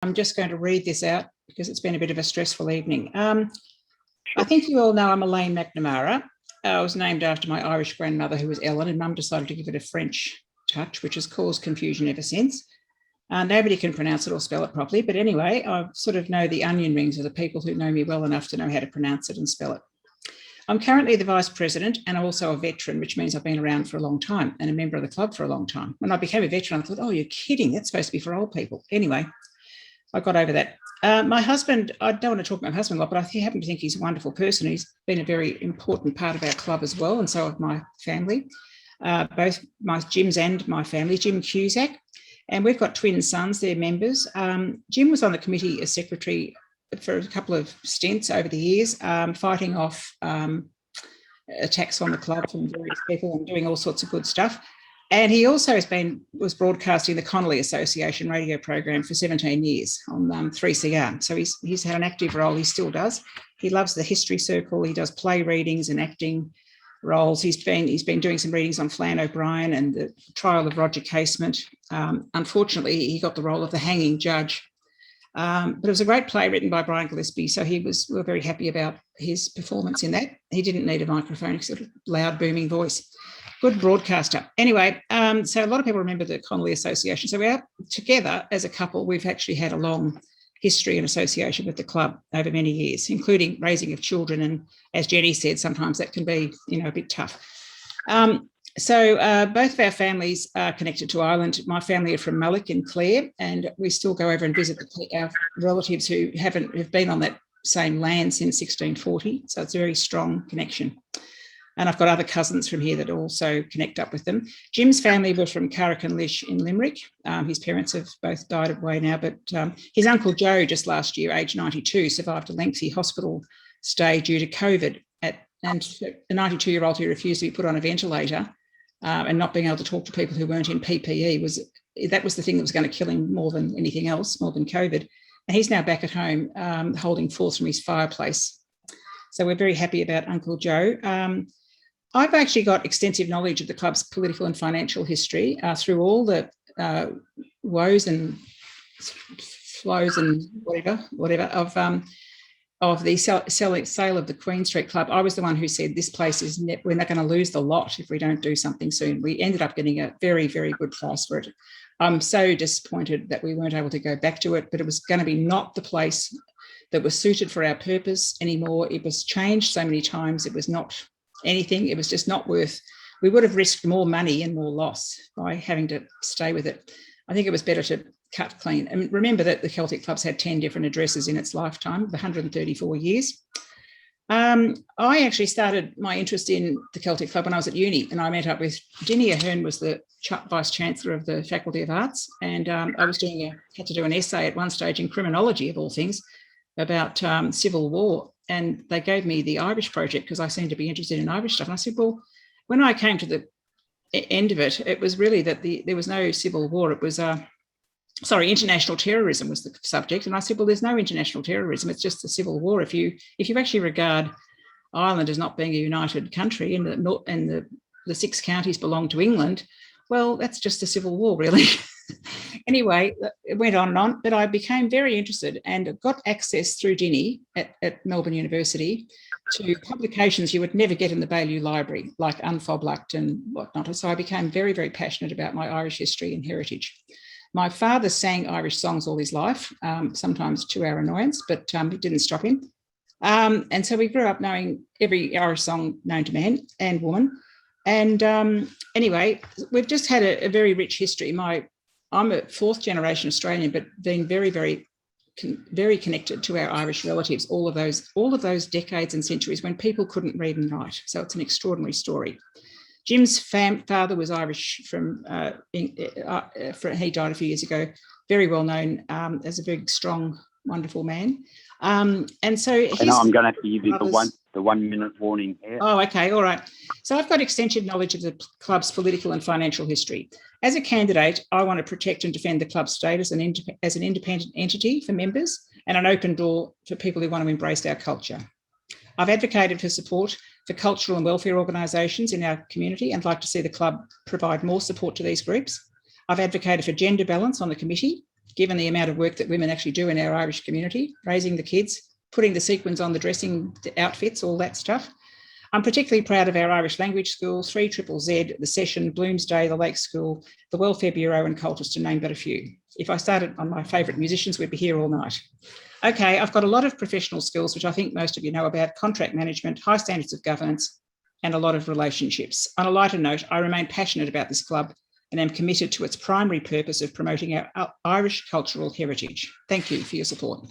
I'm just going to read this out because it's been a bit of a stressful evening. I think you all know I'm Helene McNamara. I was named after my Irish grandmother, who was Ellen, and Mum decided to give it a French touch, which has caused confusion ever since. Nobody can pronounce it or spell it properly, but anyway, I sort of know the onion rings of the people who know me well enough to know how to pronounce it and spell it. I'm currently the Vice President and also a veteran, which means I've been around for a long time and a member of the club for a long time. When I became a veteran, I thought, oh, you're kidding, that's supposed to be for old people. Anyway, I got over that. My husband, I don't want to talk about my husband a lot, but I happen to think he's a wonderful person. He's been a very important part of our club as well, and so have my family, both my Jim's and my family, Jim Cusack. And we've got twin sons, they're members. Jim was on the committee as secretary for a couple of stints over the years, fighting off attacks on the club from various people and doing all sorts of good stuff. And he also was broadcasting the Connolly Association radio program for 17 years on 3CR. So he's had an active role. He still does. He loves the history circle. He does play readings and acting roles. He's been doing some readings on Flann O'Brien and the trial of Roger Casement. Unfortunately, he got the role of the hanging judge. But it was a great play written by Brian Gillespie. So we were very happy about his performance in that. He didn't need a microphone, he sort of loud, booming voice. Good broadcaster. Anyway, so a lot of people remember the Connolly Association. So we're together as a couple. We've actually had a long history and association with the club over many years, including raising of children. And as Jenny said, sometimes that can be, a bit tough. So both of our families are connected to Ireland. My family are from Mullock in Clare, and we still go over and visit our relatives who have been on that same land since 1640. So it's a very strong connection. And I've got other cousins from here that also connect up with them. Jim's family were from Carrick-on-Lish in Limerick. His parents have both died away now, but his uncle Joe just last year, aged 92, survived a lengthy hospital stay due to COVID. And the 92-year-old who refused to be put on a ventilator and not being able to talk to people who weren't in PPE was the thing that was going to kill him more than anything else, more than COVID. And he's now back at home holding forth from his fireplace. So we're very happy about Uncle Joe. I've actually got extensive knowledge of the club's political and financial history through all the woes and flows and whatever of the sale of the Queen Street Club. I was the one who said this place we're not going to lose the lot if we don't do something soon. We ended up getting a very, very good price for it. I'm so disappointed that we weren't able to go back to it, but it was going to be not the place that was suited for our purpose anymore. It was changed so many times. It was not anything. It was just not worth. We would have risked more money and more loss by having to stay with it. I think it was better to cut clean. And remember that the Celtic Club's had 10 different addresses in its lifetime, the 134 years. I actually started my interest in the Celtic Club when I was at uni, and I met up with Ginny Ahern, was the Vice Chancellor of the Faculty of Arts, and I was had to do an essay at one stage in criminology, of all things, about civil war. And they gave me the Irish project because I seemed to be interested in Irish stuff. And I said, well, when I came to the end of it, it was really that there was no civil war. It was, international terrorism was the subject. And I said, well, there's no international terrorism. It's just the civil war. If you actually regard Ireland as not being a united country and the 6 counties belong to England, well, that's just a civil war, really. Anyway, it went on and on, but I became very interested and got access through Ginny at Melbourne University to publications you would never get in the Baillieu Library, like Unfoblacht and whatnot. So I became very, very passionate about my Irish history and heritage. My father sang Irish songs all his life, sometimes to our annoyance, but it didn't stop him. And so we grew up knowing every Irish song known to man and woman. And anyway, we've just had a very rich history. I'm a 4th generation Australian, but being very, very, very connected to our Irish relatives, all of those decades and centuries when people couldn't read and write. So it's an extraordinary story. Jim's father was Irish he died a few years ago, very well known as a very strong, wonderful man. And so I'm going to have to give you the 1 minute warning here. Oh, okay, all right. So I've got extensive knowledge of the club's political and financial history. As a candidate, I want to protect and defend the club's status as an independent entity for members and an open door for people who want to embrace our culture. I've advocated for support for cultural and welfare organisations in our community and like to see the club provide more support to these groups. I've advocated for gender balance on the committee given the amount of work that women actually do in our Irish community, raising the kids, putting the sequins on the dressing outfits, all that stuff. I'm particularly proud of our Irish language schools, 3ZZZ, the Session, Bloomsday, the Lake School, the Welfare Bureau and Colchester, to name but a few. If I started on my favourite musicians, we'd be here all night. Okay, I've got a lot of professional skills, which I think most of you know about: contract management, high standards of governance, and a lot of relationships. On a lighter note, I remain passionate about this club and am committed to its primary purpose of promoting our Irish cultural heritage. Thank you for your support.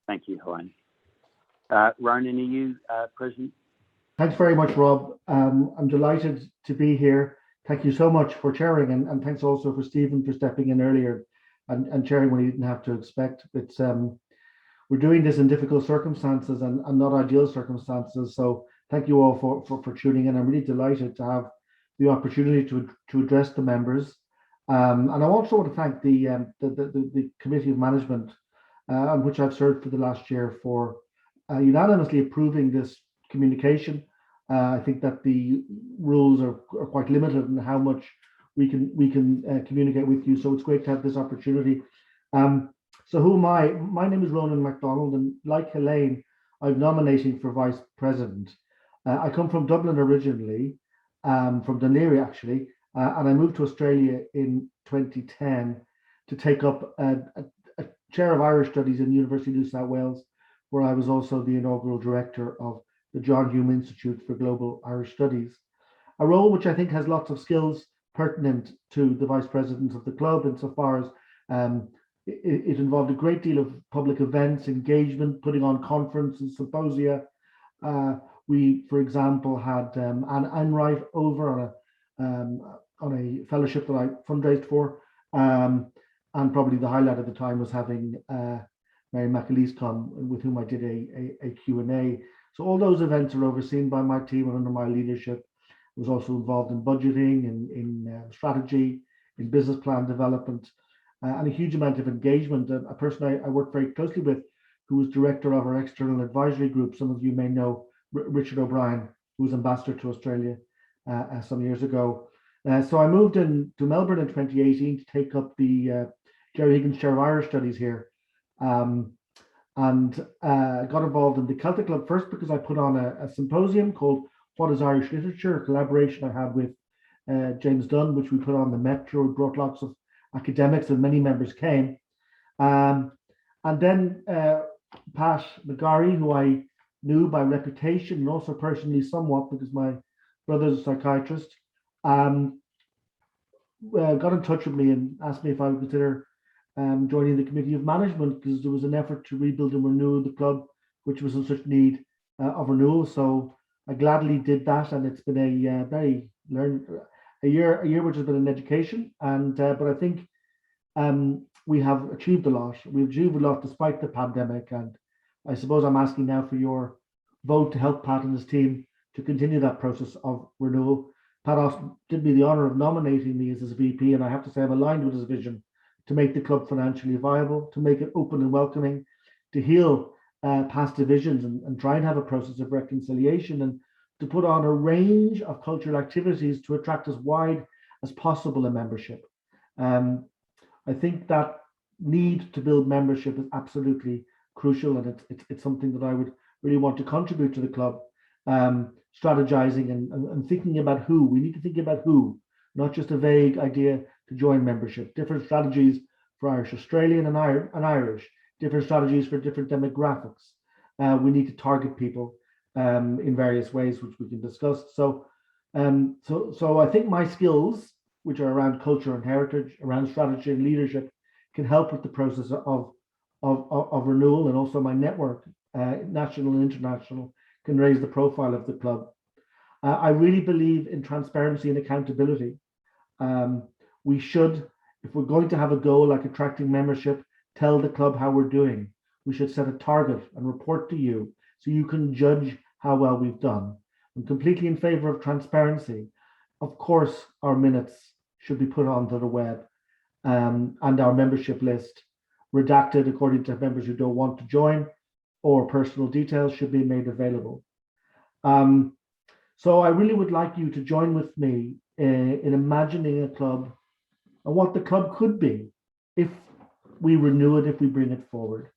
Thank you, Helene. Ronan, are you present? Thanks very much, Rob. I'm delighted to be here. Thank you so much for chairing, and thanks also for Stephen for stepping in earlier and chairing when he didn't have to expect. It's we're doing this in difficult circumstances and not ideal circumstances. So thank you all for tuning in. I'm really delighted to have the opportunity to address the members. And I also want to thank the Committee of Management, on which I've served for the last year, for unanimously approving this communication. I think that the rules are quite limited in how much we can communicate with you. So it's great to have this opportunity. So who am I? My name is Ronan McDonald, and like Helene, I'm nominating for Vice President. I come from Dublin originally, from Dunleary actually, and I moved to Australia in 2010 to take up a chair of Irish Studies in the University of New South Wales, where I was also the inaugural director of the John Hume Institute for Global Irish Studies, a role which I think has lots of skills pertinent to the vice president of the club, insofar as it involved a great deal of public events, engagement, putting on conferences, symposia. We, for example, had Anne Enright over on a fellowship that I fundraised for, and probably the highlight at the time was having Mary McAleese come, with whom I did a Q&A. So all those events are overseen by my team and under my leadership. I was also involved in budgeting, in strategy, in business plan development, and a huge amount of engagement. A person I worked very closely with, who was director of our external advisory group, some of you may know Richard O'Brien, who was ambassador to Australia some years ago. So I moved to Melbourne in 2018 to take up the Jerry Higgins Chair of Irish Studies here. And got involved in the Celtic Club first because I put on a symposium called What is Irish Literature, a collaboration I had with James Dunn, which we put on the Metro. We brought lots of academics and many members came. And then Pat McGarry, who I knew by reputation and also personally somewhat because my brother's a psychiatrist, got in touch with me and asked me if I would consider joining the Committee of Management, because there was an effort to rebuild and renew the club, which was in such need of renewal. So I gladly did that, and it's been a year which has been an education. And but I think we have achieved a lot. We've achieved a lot despite the pandemic, and I suppose I'm asking now for your vote to help Pat and his team to continue that process of renewal. Pat Austin did me the honour of nominating me as his VP, and I have to say I'm aligned with his vision to make the club financially viable, to make it open and welcoming, to heal past divisions and try and have a process of reconciliation, and to put on a range of cultural activities to attract as wide as possible a membership. I think that need to build membership is absolutely crucial, and it's something that I would really want to contribute to the club, strategizing and thinking about who. We need to think about who, not just a vague idea to join membership. Different strategies for Irish Australian and Irish, different strategies for different demographics. We need to target people in various ways, which we can discuss. So I think my skills, which are around culture and heritage, around strategy and leadership, can help with the process of renewal, and also my network, national and international, can raise the profile of the club. I really believe in transparency and accountability. We should, if we're going to have a goal like attracting membership, tell the club how we're doing. We should set a target and report to you so you can judge how well we've done. I'm completely in favor of transparency. Of course, our minutes should be put onto the web, and our membership list redacted according to members who don't want to join, or personal details should be made available. So I really would like you to join with me in imagining a club and what the club could be if we renew it if we bring it forward?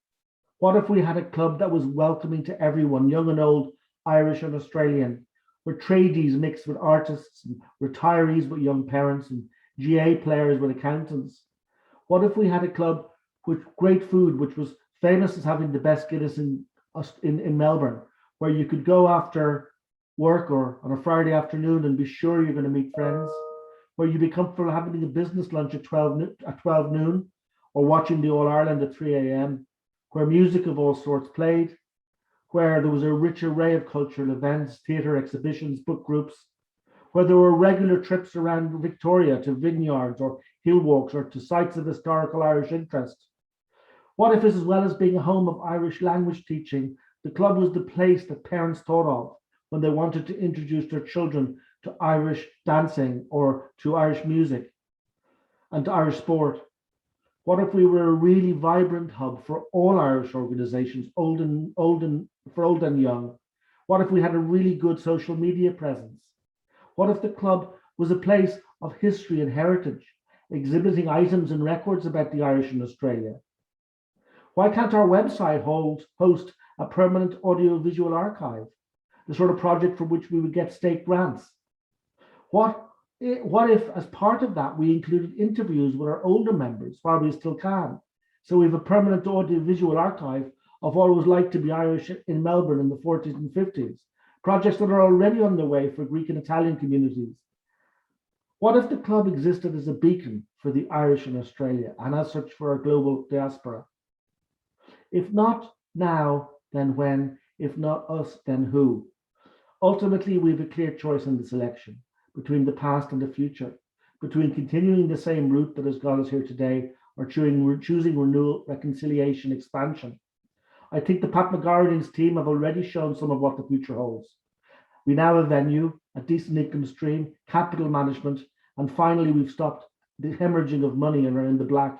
What if we had a club that was welcoming to everyone, young and old, Irish and Australian, where tradies mixed with artists and retirees with young parents and GA players with accountants? What if we had a club with great food, which was famous as having the best Guinness in Melbourne, where you could go after work or on a Friday afternoon and be sure you're going to meet friends, where you'd be comfortable having a business lunch at 12 noon or watching the All Ireland at 3 a.m., where music of all sorts played, where there was a rich array of cultural events, theatre exhibitions, book groups, where there were regular trips around Victoria to vineyards or hill walks or to sites of historical Irish interest. What if, as well as being a home of Irish language teaching, the club was the place that parents thought of when they wanted to introduce their children to Irish dancing or to Irish music and to Irish sport? What if we were a really vibrant hub for all Irish organisations, old and young? What if we had a really good social media presence? What if the club was a place of history and heritage, exhibiting items and records about the Irish in Australia? Why can't our website host a permanent audiovisual archive, the sort of project for which we would get state grants? What if, as part of that, we included interviews with our older members while we still can? So we have a permanent audiovisual archive of what it was like to be Irish in Melbourne in the 40s and 50s, projects that are already underway for Greek and Italian communities. What if the club existed as a beacon for the Irish in Australia and as such for our global diaspora? If not now, then when? If not us, then who? Ultimately, we have a clear choice in this election between the past and the future, between continuing the same route that has got us here today or choosing renewal, reconciliation, expansion. I think the Pat McGarrigan's team have already shown some of what the future holds. We now have a venue, a decent income stream, capital management, and finally we've stopped the hemorrhaging of money and are in the black.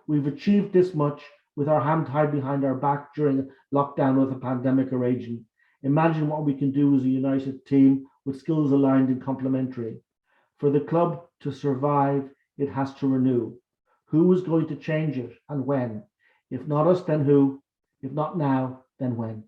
We've achieved this much with our hand tied behind our back during lockdown with a pandemic raging. Imagine what we can do as a united team with skills aligned and complementary. For the club to survive, it has to renew. Who is going to change it and when? If not us, then who? If not now, then when?